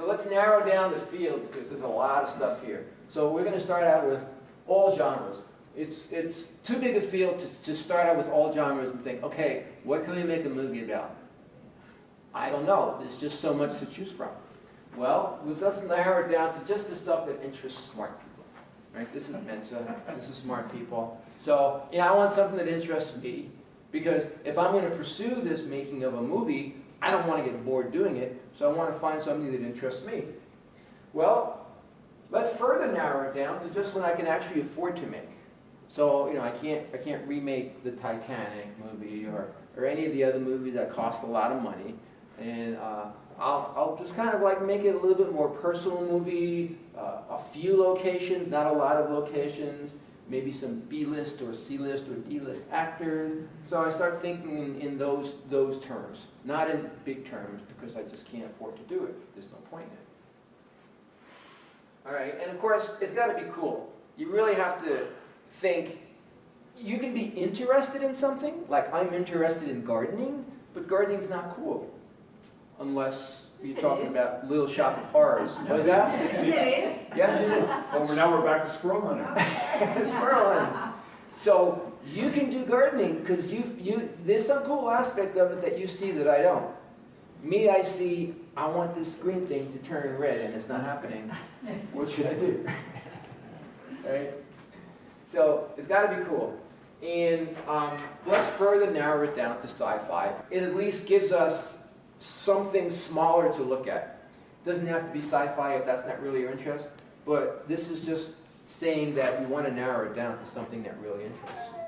let's narrow down the field because there's a lot of stuff here. So we're going to start out with all genres. It's too big a field to start out with all genres and think, okay, what can we make a movie about? I don't know. There's just so much to choose from. Well, let's narrow it down to just the stuff that interests smart people. Right? This is Mensa. This is smart people. So, I want something that interests me, because if I'm going to pursue this making of a movie, I don't want to get bored doing it, so I want to find something that interests me. Well, let's further narrow it down to just what I can actually afford to make. So, I can't remake the Titanic movie or any of the other movies that cost a lot of money. And I'll just kind of like make it a little bit more personal movie, a few locations, not a lot of locations, maybe some B-list or C-list or D-list actors. So I start thinking in those terms, not in big terms, because I just can't afford to do it. There's no point in it. All right, and of course, it's got to be cool. You really have to think, you can be interested in something, like I'm interested in gardening, but gardening's not cool. Unless you're talking about Little Shop of Horrors. What is that? Yes, it is. Yes, it is. Well, now we're back to squirrel hunting. Squirrel hunting. So you can do gardening because there's some cool aspect of it that you see that I don't. Me, I see, I want this green thing to turn red and it's not happening. What should I do? Right? So it's got to be cool. And let's further narrow it down to sci-fi. It at least gives us something smaller to look at. It doesn't have to be sci-fi if that's not really your interest, but this is just saying that we want to narrow it down to something that really interests you.